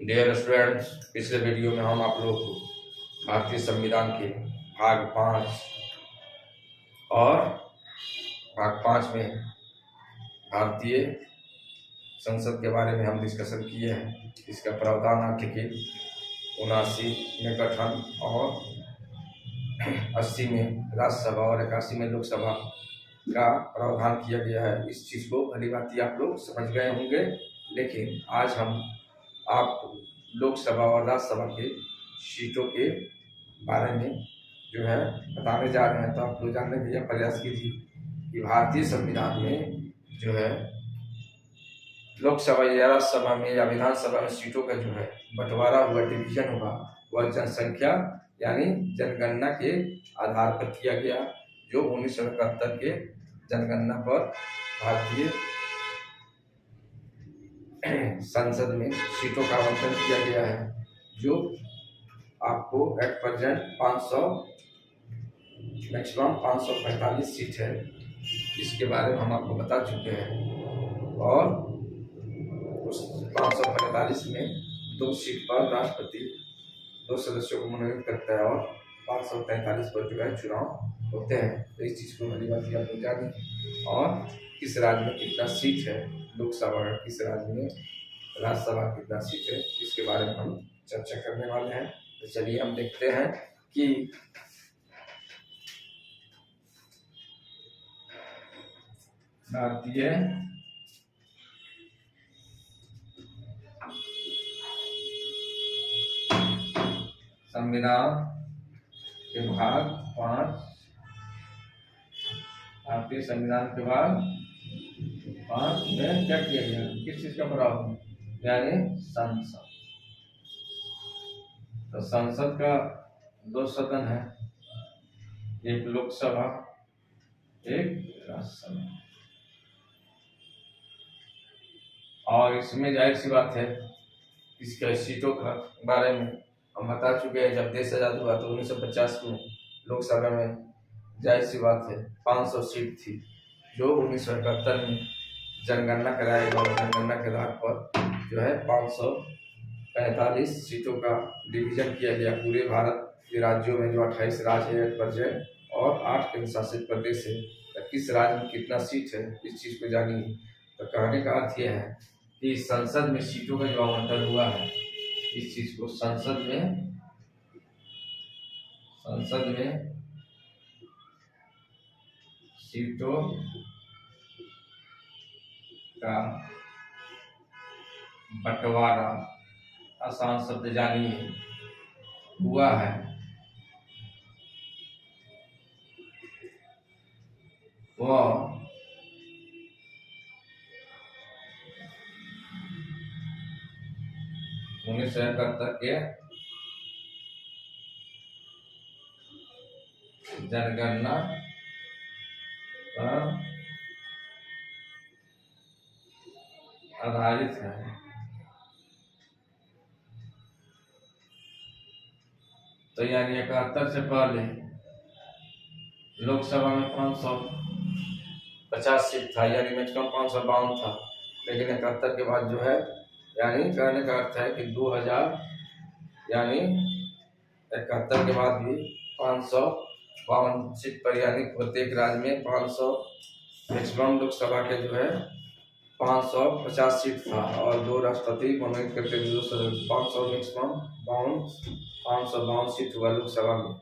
Dear students, पिछले video में हम आप लोग को भारतीय संविधान के भाग 5 और भाग 5 में भारतीय संसद के बारे में हम डिस्कशन किए हैं। इसका प्रावधान आर्टिकल 79 में गठन और 80 में राज्यसभा और 81 में लोकसभा का प्रावधान किया गया है। इस चीज़ को भली भांति आप लोग समझ गए होंगे, लेकिन आज हम आपको लोकसभा और राज्यसभा के सीटों के बारे में जो है बताने जा रहे हैं। तो आप लोग जानने के लिए प्रयास कीजिए कि भारतीय संविधान में जो है लोकसभा या राज्यसभा में या विधानसभा में सीटों का जो है बंटवारा हुआ, डिवीजन हुआ, वह जनसंख्या यानी जनगणना के आधार पर किया गया, जो 1971 के जनगणना पर भारतीय संसद में सीटों का आवंटन किया गया है, जो आपको एट प्रेजेंट 500 मैक्सिमम 545 सीट है। इसके बारे में हम आपको बता चुके हैं। और उस 545 में 2 सीट पर राष्ट्रपति 2 सदस्यों को मनोनीत करता है और 543 पर जो है चुनाव होते हैं। तो इस चीज़ को भली बात आप लोग जानिए। और किस राज्य में कितना सीट है लोकसभा का, किस राज्य में राज्यसभा कितना सीट है, इसके बारे में हम चर्चा करने वाले हैं। तो चलिए हम देखते हैं कि भारतीय संविधान के भाग 5, भारतीय संविधान के भाग 5 में क्या किया गया, किस चीज का प्रावधान, यानी संसद। तो संसद का 2 सदन है, एक लोकसभा एक राज्यसभा। और इसमें जाहिर सी बात है इसके सीटों का बारे में हम बता चुके हैं। जब देश आजाद हुआ तो 1950 में लोकसभा में जाहिर सी बात है 500 सीट थी, जो 1971 में जनगणना कराएगा और जनगणना के आधार पर जो है 545 सीटों का डिवीजन किया गया पूरे भारत के राज्यों में, जो 28 राज्य है प्रेजेंट और 8 केंद्र शासित प्रदेश है। तो किस राज्य में कितना सीट है, इस चीज को जानिए। तो कहने का अर्थ यह है कि संसद में सीटों का जो आवंटन हुआ है, इस चीज को संसद में सीटों का बंटवारा, आसान शब्द जानिए, हुआ है। वह 1971 के जनगणना पर आधारित है। तो यानी 71 से पहले लोकसभा में 550 सीट था, यानी मैक्सिमम 552 था। लेकिन 71 के बाद जो है, यानी कहने का अर्थ है कि 2000 यानी 71 के बाद भी 552 सीट पर, यानी प्रत्येक राज्य में 500 मैक्सिमम लोकसभा के जो है 550 सीट था और 2 राष्ट्रपति मनोनीत करते हुए 2 सदस्य 500 मैक्सिमम 552 सीट हुआ लोकसभा में,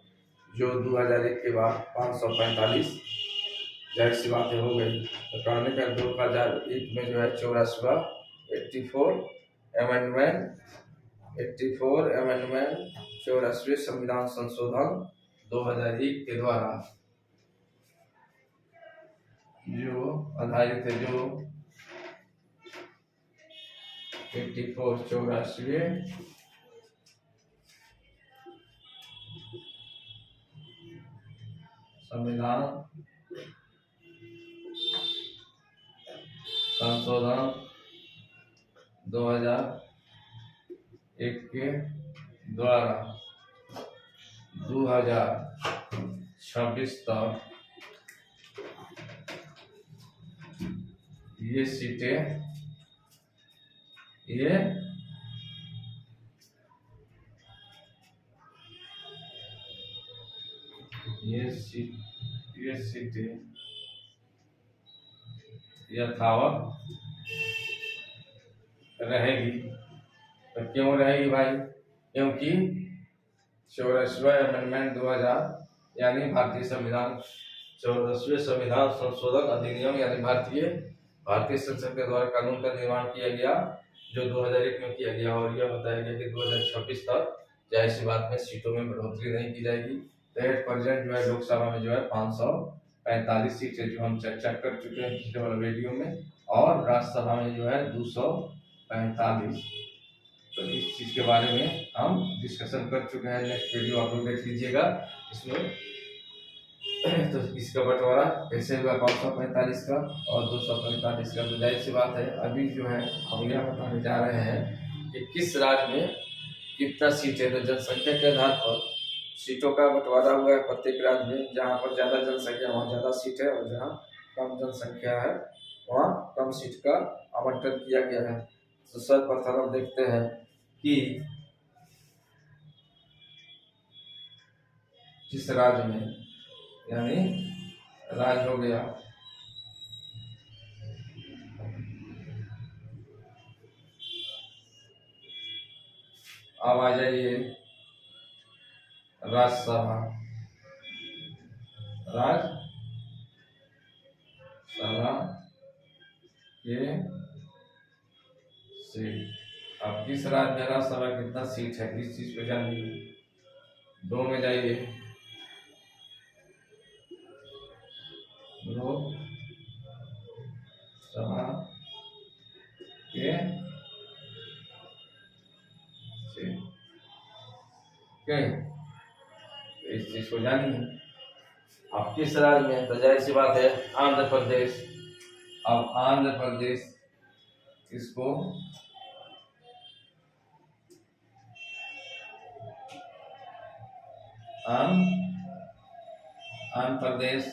जो 2001 के बाद 545 जाहिर सी बातें हो गई। तो कहने का 2001 में जो है 84वां 84 अमेंडमेंट 84वें संविधान संशोधन 2001 के द्वारा जो आधारित है, जो 84वें संविधान संशोधन 2001 के द्वारा 2026 तक ये सीटें, ये सीटें यथावत रहेगी। तो क्यों रहेगी भाई? क्योंकि 84वां अमेंडमेंट 2000 यानी भारतीय संविधान 84वें संविधान संशोधन अधिनियम यानी भारतीय संसद के द्वारा कानून का निर्माण किया गया, जो 2001 में किया गया, और यह बताया गया कि 2026 तक जाहिर सी बात में सीटों में बढ़ोतरी नहीं की जाएगी। तो एट प्रेजेंट जो है लोकसभा में जो है 545 सीटें जो हम चर्चा कर चुके हैं पिछले वाले वीडियो में, और राज्यसभा में जो है 245। तो इस चीज के बारे में हम डिस्कशन कर चुके हैं। नेक्स्ट वीडियो आप लोग देख लीजिएगा इसमें। तो इसका बंटवारा कैसे हुआ 545 का और 245 का, तो जाहिर सी बात है अभी जो है हम यह बताने जा रहे हैं कि किस राज्य में कितना सीट है। तो जनसंख्या के आधार पर सीटों का बंटवारा हुआ है प्रत्येक राज्य में। जहाँ पर ज्यादा जनसंख्या वहाँ ज्यादा सीट है, और जहाँ कम जनसंख्या है वहाँ कम सीट का आवंटन किया गया है। तो सर्वप्रथम हम देखते हैं कि जिस राज्य में, यानी राज्य हो गया अब आ जाइए राज्यसभा के सीट। अब किस राज्य में राज्यसभा कितना सीट है इस चीज को जानिए। 2 में जाइए, लोकसभा के सीट इस चीज को जानिए। अब किस राज्य में, तो जाहिर सी बात है आंध्र प्रदेश। अब आंध्र प्रदेश इसको आंध्र प्रदेश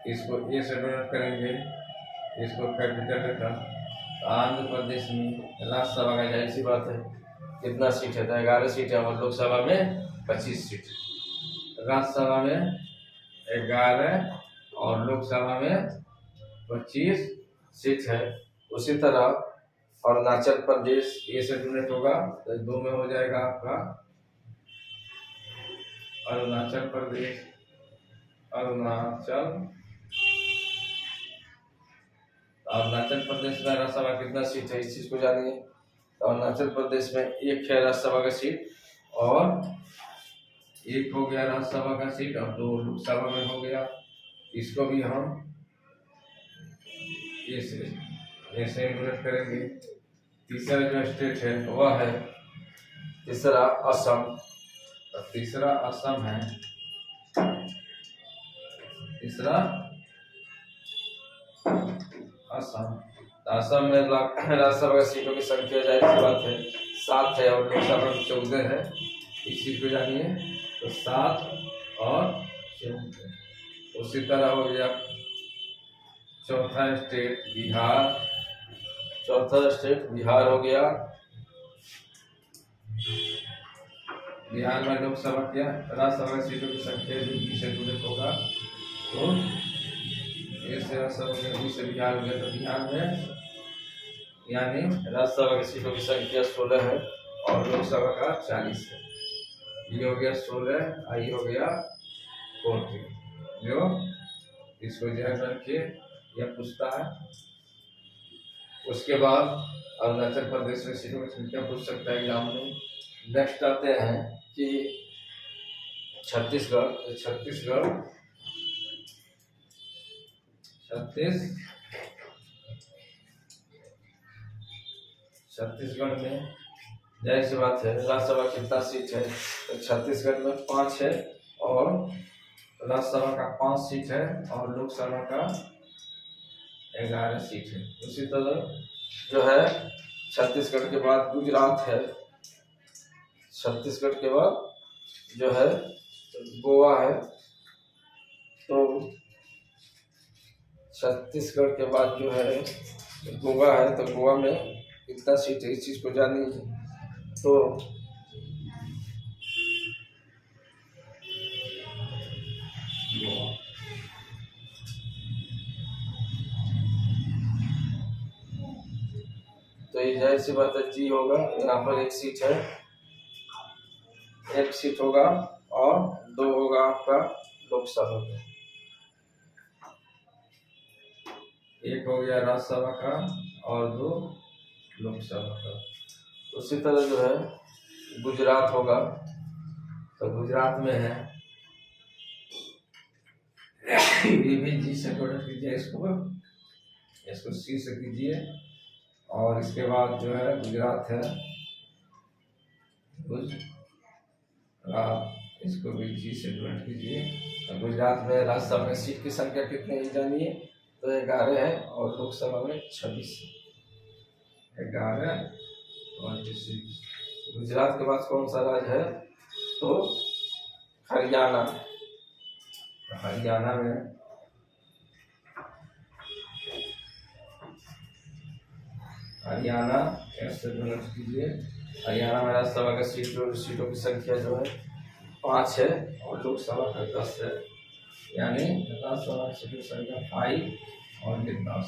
इसको ए से डोनेट करेंगे, इसको कैपिटल लेटर। आंध्र प्रदेश में राज्यसभा का जाहिर सी बात है कितना सीट है, तो 11 सीट है, और लोकसभा में 25 सीट। राज्यसभा में 11 और लोकसभा में 25 सीट है। उसी तरह अरुणाचल प्रदेश ए से डोनेट होगा तो 2 में हो जाएगा आपका अरुणाचल प्रदेश। अरुणाचल प्रदेश में राज्यसभा कितना सीट है इस चीज को जानिए। तो अरुणाचल प्रदेश में 1 है राज्यसभा का सीट, और 1 हो गया राज्यसभा का सीट, और 2 लोकसभा में हो गया। इसको भी हम ऐसे इंक्लूड करेंगे। तीसरा जो स्टेट है वह है तीसरा असम। तीसरा असम है, तीसरा असम। असम में राज्यसभा की सीटों की संख्या जाहिर सी बात है 7 है, और लोकसभा में 14 है। इस चीज को जानिए, तो 7 और 14। उसी तरह हो गया चौथा स्टेट बिहार। चौथा स्टेट बिहार हो गया। बिहार में लोकसभा क्या राज्यसभा की सीटों की संख्या जो 20 होगा, तो ऐसे राज्यसभा से बिहार हो गया। तो बिहार में यानी राज्यसभा की सीटों की संख्या 16 है, और लोकसभा का 40 है। ये हो गया 16, आई हो गया 40। जो इसको ध्यान रखिए, यह पूछता है। उसके बाद अरुणाचल प्रदेश में सीटों की संख्या पूछ सकता है एग्जाम में। नेक्स्ट आते हैं कि छत्तीसगढ़। छत्तीसगढ़ में जाहिर सी बात है राज्यसभा कितना सीट है, तो छत्तीसगढ़ में 5 है, और राज्यसभा का 5 सीट है, और लोकसभा का 11 सीट है। उसी तरह जो है छत्तीसगढ़ के बाद गुजरात है। छत्तीसगढ़ के बाद जो है गोवा है। तो छत्तीसगढ़ के बाद जो है गोवा है, तो गोवा में कितना सीट है इस चीज को जानिए। तो गोवा। तो ये जाहिर सी बात है जी होगा, यहाँ पर एक सीट है, एक सीट होगा और 2 होगा आपका लोकसभा का। एक हो गया राज्यसभा का और 2 लोकसभा का। उसी तरह जो है गुजरात होगा, तो गुजरात में है, ये भी जी से नोट कीजिए, इसको सी से कीजिए। और इसके बाद जो है गुजरात है, गुजरात, इसको भी जी से नोट कीजिए। तो गुजरात में राज्यसभा में सीट की संख्या कितनी है जानिए, तो 11 है और लोकसभा में 26। 11 और 26। गुजरात के बाद कौन सा राज्य है, तो हरियाणा। हरियाणा में हरियाणा कैसे प्रोनाउंस कीजिए। हरियाणा में राज्यसभा का सीटों की संख्या जो है 5 है और लोकसभा का 10 है, यानी राज्यसभा की सीटों की संख्या 5 और 10,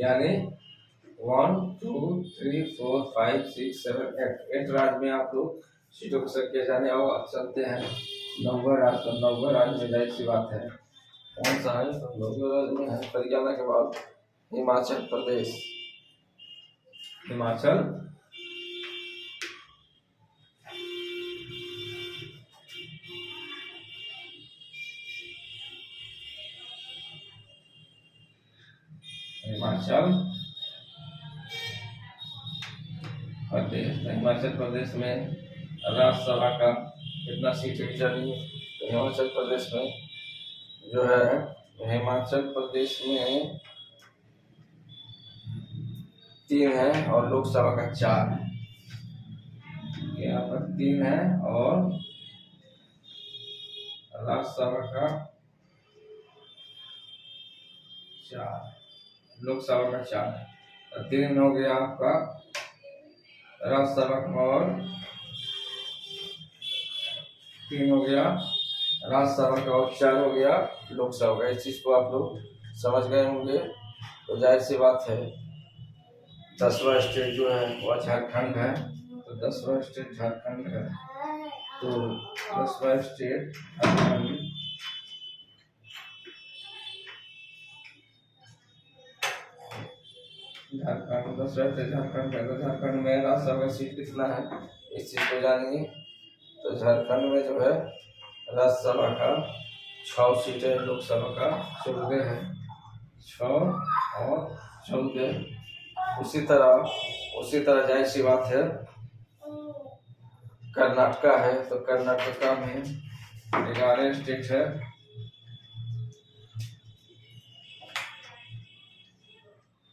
यानी 1 2 3 4 5 6 7 8 राज्य में आप लोग सीटों की संख्या जाने और चलते हैं। 90 राज्य, तो 90 राज्य में जाहिर सी बात है कौन सा है, तो 90 राज्य में है हरियाणा के बाद हिमाचल प्रदेश। हिमाचल हिमाचल प्रदेश। हिमाचल प्रदेश में राज्यसभा का कितना सीट है जानिए। तो हिमाचल प्रदेश में जो है, हिमाचल प्रदेश में 3 है और लोकसभा का 4 है। यहाँ पर 3 है और राज्यसभा का 4, लोकसभा का 4 है। तो 3 हो गया आपका राज्यसभा का और 3 हो गया राज्यसभा का और 4 हो गया लोकसभा का। इस चीज को आप लोग समझ गए होंगे। तो जाहिर सी बात है 10वां स्टेट जो है वह झारखंड है, तो 10वां स्टेट झारखंड है। तो 10वां स्टेट झारखंड, झारखंड 10वां स्टेट झारखंड है। तो झारखंड में राज्यसभा का सीट कितना है इस चीज को जानिए। तो झारखंड में जो है राज्यसभा का 6 सीट है, लोकसभा का 14 है, 6 और 14। उसी तरह जाहिर सी बात है कर्नाटका है, तो कर्नाटका में 11 स्टेट है।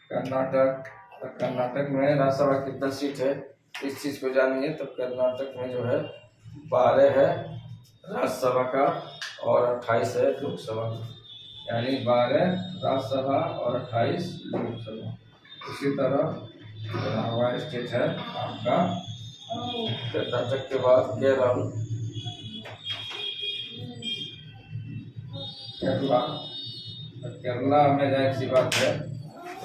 कर्नाटक में राज्यसभा कितना सीट है इस चीज को जानिए। तो कर्नाटक में जो है 12 है राज्यसभा का और 28 है लोकसभा का, यानी 12 राज्यसभा और 28 लोकसभा। उसी तरह हमारा स्टेट है आपका कर्नाटक के बाद केरला में जाहिर सी बात है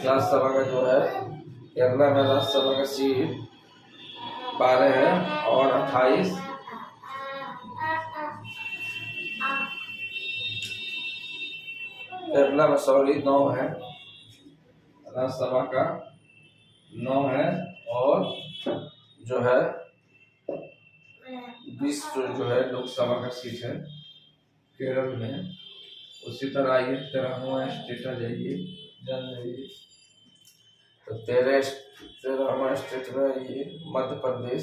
राज्यसभा का जो है, केरला में राज्यसभा का सीट 12 है और 28 केरला में 9 है राज्यसभा का, 9 है और जो है 20 जो है लोकसभा का सीट है केरल में। उसी तरह आइए 13वां स्टेट आ जाइए, जान जाइए। तो 13वां स्टेट में ये मध्य प्रदेश,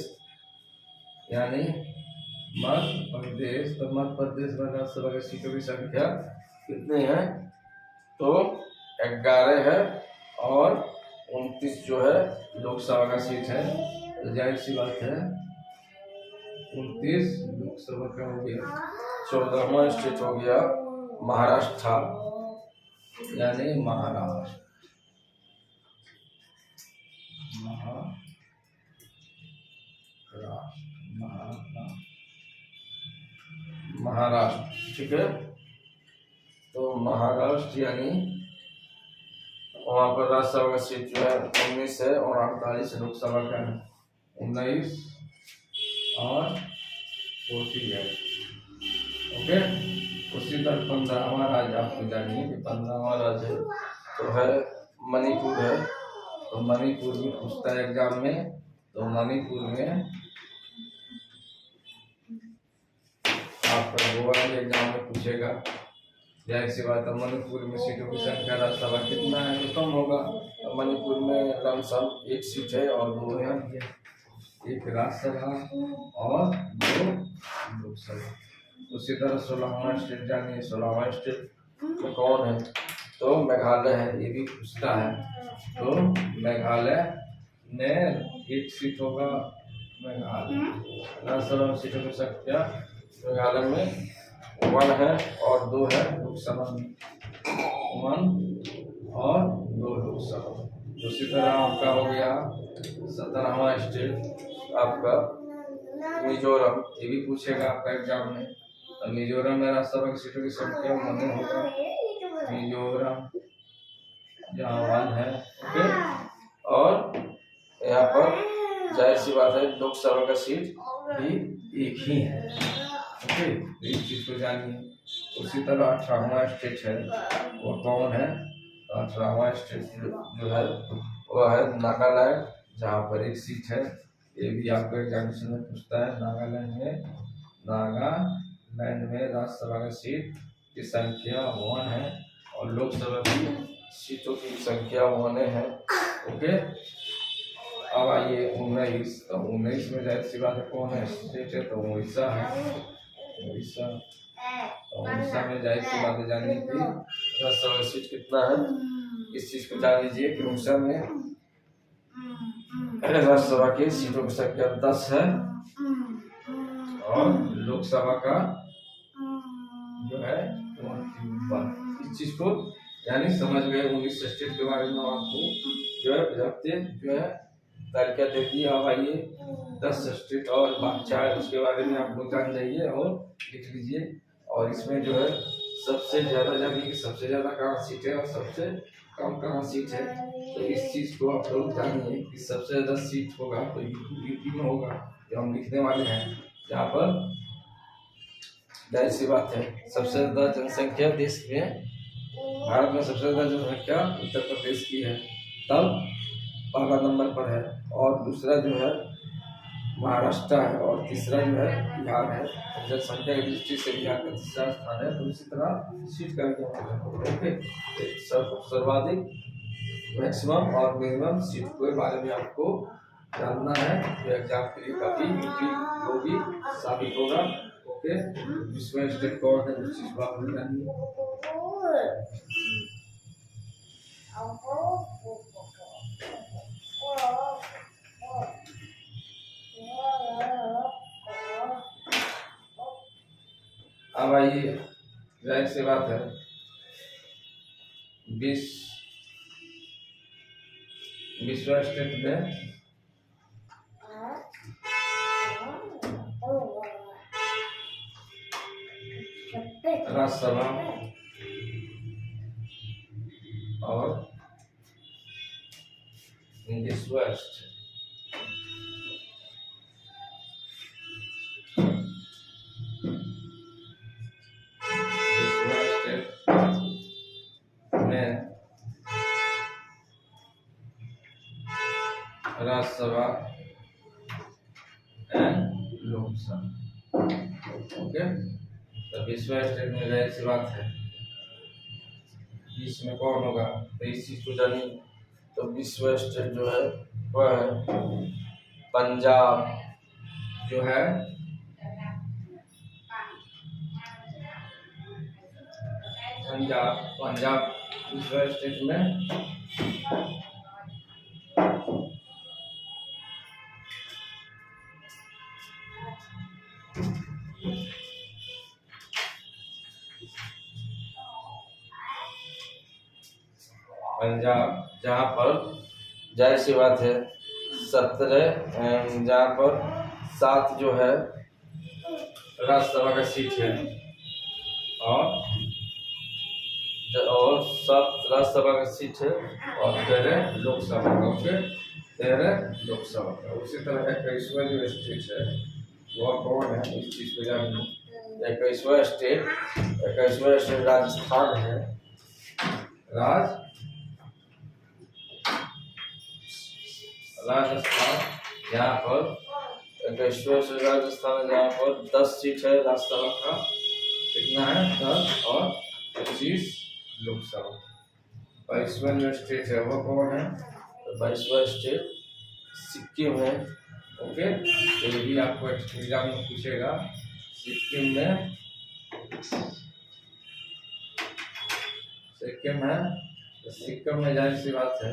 यानी मध्य प्रदेश। तो मध्य प्रदेश में राज्यसभा की सीटों की संख्या कितनी है, तो 11 है और 29 जो है लोकसभा का सीट है। तो जाहिर सी बात है 29 लोकसभा का हो गया। 14वां स्टेट हो गया महाराष्ट्र, यानी महाराष्ट्र। महाराष्ट्र, ठीक है। तो महाराष्ट्र यानी वहाँ पर राज्यसभा का सीट जो है 19 है और 48 लोकसभा का है 19 और 40 है। ओके, उसी तरह 15वां राज्य आपको जानिए कि 15वां राज्य तो है मणिपुर है। तो मणिपुर में पूछता है एग्जाम में, तो मणिपुर में आपका गोवा के एग्जाम में पूछेगा, जाहिर सी बात है मणिपुर में सीटों की संख्या राज्यसभा कितना है तो कम होगा। तो मणिपुर में लमसम 1 सीट है और 2 है, एक राज्यसभा और 2 लोकसभा। उसी तरह 16वां स्टेट जानिए, 16वां स्टेट में कौन है, तो मेघालय है, ये भी पूछता है। तो मेघालय ने 1 सीट होगा, मेघालय राज्यसभा सीटों की संख्या मेघालय में 1 है और 2 है लोकसभा में, 1 और 2 लोकसभा। उसी तरह आपका हो गया 17वां स्टेट आपका मिजोरम, ये भी पूछेगा आपका एग्जाम में। तो मिजोरम में राज्यसभा की सीटों की संख्या 1 होगा, मिजोरम जहाँ 1 है। ओके, और यहाँ पर जाहिर सी बात है लोकसभा का सीट भी 1 ही है। ओके, इस चीज को जानिए। उसी तरह 18वां स्टेट है, वो कौन है, तो 18वां स्टेट जो है वो है नागालैंड, जहाँ पर 1 सीट है। ये भी आपको एग्जामिनेशन में पूछता है। नागालैंड में राज्यसभा का सीट की संख्या 1 है और लोकसभा की सीटों की संख्या 1 है। ओके, अब आइए 19। तो 19 में जाहिर सी बात है कौन है स्टेट है, तो उड़ीसा है, उड़ीसा। तो उड़ीसा में जाहिर सी बात है जानने की राज्यसभा सीट कितना है, इस चीज को जान लीजिए कि उड़ीसा में राज्यसभा की सीटों की संख्या 10 है और लोकसभा का जो है 21। इस चीज को यानी समझ गए। 19 स्टेट के बारे में आपको जो है जो है तालिका दे दी। अब आइए 10 स्टेट और चाहे उसके बारे में आप लोग जान जाइए और लिख लीजिए। और इसमें जो है सबसे ज्यादा जानिए कि सबसे ज्यादा कहाँ सीट है और सबसे कम कहाँ सीट है। तो इस चीज को आप लोग जानिए कि सबसे ज्यादा सीट होगा तो यूपी में होगा, जो हम लिखने वाले हैं। यहाँ पर जाहिर सी बात है सबसे ज्यादा जनसंख्या देश में, भारत में सबसे ज्यादा जनसंख्या उत्तर प्रदेश की है, तब पहला नंबर पर है। और दूसरा जो है महाराष्ट्र है और तीसरा जो है बिहार है। जनसंख्या की दृष्टि से बिहार का तीसरा स्थान है। तो इसी तरह सीट करके ओके, सर्वाधिक मैक्सिमम और मिनिमम सीट के बारे में आपको जानना है, तो एग्जाम के लिए काफी उपयोगी साबित होगा। ओके, जिसमें स्टेट कौन है उस चीज को आप जानिए। अब आइए जाहिर सी बात है 20वां स्टेट में राज्यसभा और 20वां स्टेट में राज्यसभा एंड लोकसभा। ओके, तो 20वां स्टेट में जाहिर सी बात है 20 में कौन होगा, तो इस चीज को जानिए। तो 20वां स्टेट जो है वह है पंजाब, जो है पंजाब 20वां स्टेट में पंजाब, जहाँ पर जाहिर सी बात है 17 जहाँ पर 7 जो है राज्यसभा का सीट है और और 7 राज्यसभा का सीट है और 13 लोकसभा का। ओके, 13 लोकसभा का। उसी तरह 21वां जो स्टेट है वह कौन है, इस चीज को जानिए। 21वां स्टेट राजस्थान है। राजस्थान, यहाँ पर 21वां स्टेट राजस्थान है, जहाँ पर 10 सीट है राज्यसभा का। कितना है? 10 और 25 लोकसभा। 22वां जो स्टेट है वो कौन है? तो 22वां स्टेट सिक्किम है। ओके, तो ये भी आपको एग्जाम में पूछेगा। सिक्किम है, तो सिक्किम में जाहिर सी बात है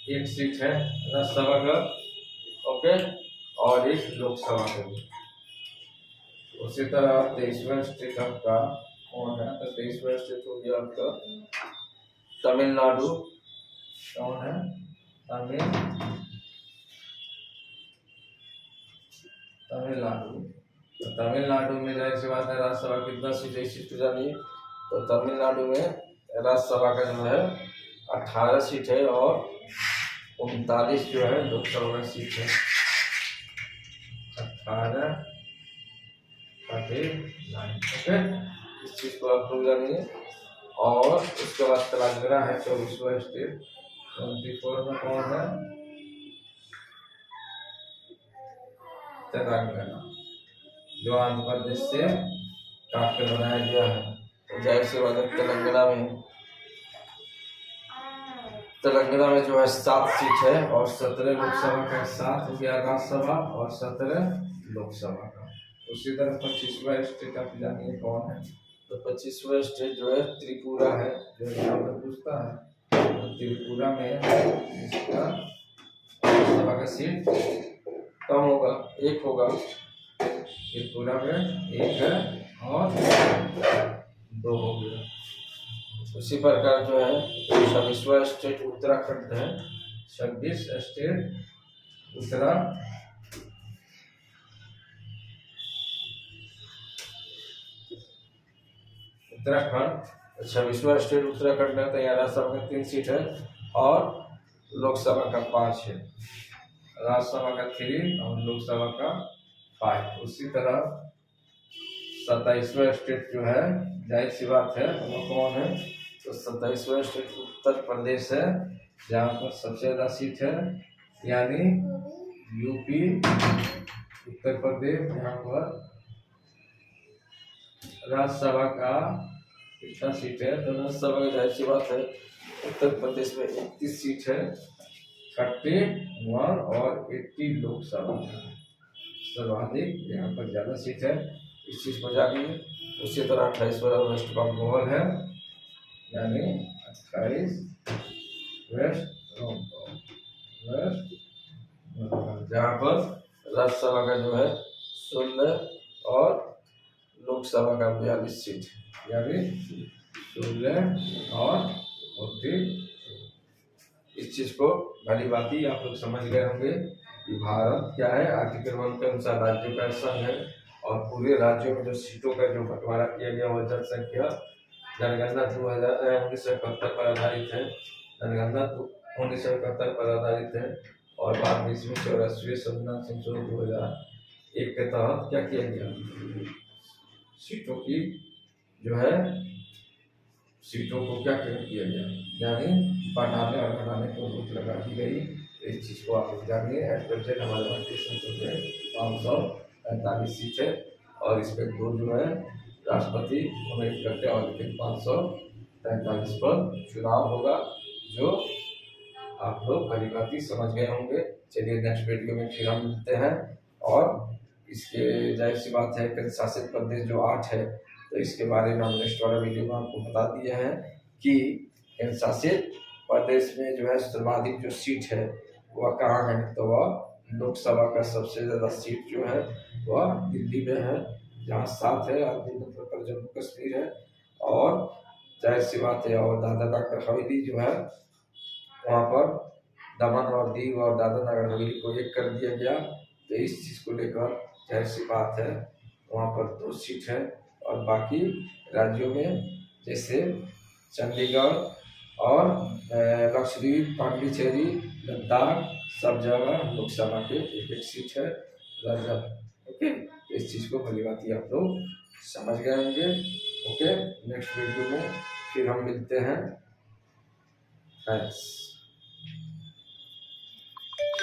एक सीट है राज्यसभा का। ओके, और एक लोकसभा का भी। उसी तरह 23वां स्टेट आपका कौन है? तो 23वां स्टेट हो गया आपका तमिलनाडु। कौन है? तमिलनाडु। तो तमिलनाडु में जाहिर सी बात है राज्यसभा की 10 सीटें, इस चीज को जानिए। तो तमिलनाडु में राज्यसभा का जो है 18 सीट है और 39 जो है लोकसभा का सीट है। 18 ओके, इस चीज को आप लोग जानिए। और उसके बाद तेलंगाना है 24वां स्टेट। 24 में कौन है? तेलंगाना, जो आंध्र प्रदेश से काट कर बनाया गया है। तो जाहिर सी बात है तेलंगाना में जो है 7 सीट है और 17 लोकसभा का। 7 हो गया राज्यसभा और 17 लोकसभा का। उसी तरह 25वां स्टेट आप जानिए कौन है? तो 25वां स्टेट जो है त्रिपुरा है, जो यहाँ पर पूछता है। तो त्रिपुरा में इसका राज्यसभा का सीट कम होगा, 1 होगा। त्रिपुरा में 1 है और 2 हो गया। उसी प्रकार जो है 26वां स्टेट उत्तराखंड है। 26 स्टेट उत्तराखंड। 26वां स्टेट उत्तराखंड है, तो यहाँ राज्यसभा का 3 सीट है और लोकसभा का 5 है। राज्यसभा का 3 और लोकसभा का 5। उसी तरह 27वां स्टेट जो है जाहिर सी बात है वो कौन है? तो 27वां स्टेट उत्तर प्रदेश है, जहाँ पर सबसे ज्यादा सीट है, यानी यूपी, उत्तर प्रदेश। यहाँ पर राज्यसभा का कितना सीट है? तो राज्यसभा का जाहिर सी बात है उत्तर प्रदेश में 31 सीट है, 31 और 80 लोकसभा। सर्वाधिक यहाँ पर ज्यादा सीट है, इस चीज को जानिए। उसी तरह 28वां वेस्ट बंगाल है, यानी 28 वेस्ट बंगाल, जहाँ पर राज्यसभा का जो है 16 और लोकसभा का 42 सीट है, यानी 16 और 32। इस चीज को भली भांति आप लोग समझ गए होंगे कि भारत क्या है, आर्टिकल 1 के अनुसार राज्यों का संघ है और पूरे राज्यों में जो सीटों का जो बंटवारा किया गया वह जनसंख्या जनगणना 1971 पर आधारित है। जनगणना 1971 पर आधारित है और बाद में इसमें 84वें संविधान संशोधन 2001 के तहत क्या किया गया, सीटों की जो है सीटों को क्या किया गया, यानी बढ़ाने और घटाने को रोक लगा दी गई। इस चीज को आप लोग जानिए। एट प्रेजेंट हमारे भारतीय संसद में 545 सीट है और इसमें 2 जो है राष्ट्रपति नोमिनेट करते हैं और लेकिन 543 पर चुनाव होगा, जो आप लोग भली भांति समझ गए होंगे। चलिए नेक्स्ट वीडियो में फिर हम मिलते हैं। और इसके जाहिर सी बात है केंद्र शासित प्रदेश जो 8 है, तो इसके बारे में हम नेक्स्ट वाला वीडियो में आपको बता दिए हैं कि केंद्र शासित प्रदेश में जो है सर्वाधिक जो सीट है वह कहाँ है। तो वह लोकसभा का सबसे ज्यादा सीट जो है वह दिल्ली में है, जहाँ 7 है और जम्मू कश्मीर है। और जाहिर सी बात है और दादरा नगर हवेली जो है वहाँ पर दमन और दीव और दादरा नगर हवेली को एक कर दिया गया। तो इस चीज को लेकर जाहिर सी बात है वहाँ पर 2 सीट है और बाकी राज्यों में जैसे चंडीगढ़ और लक्षद्वीप, पांडिचेरी, लद्दाख, सब जगह लोकसभा के एक एक सीट है रिजर्व। ओके, इस चीज़ को भली भांति आप लोग समझ गए होंगे। ओके, नेक्स्ट वीडियो में फिर हम मिलते हैं। थैंक्स।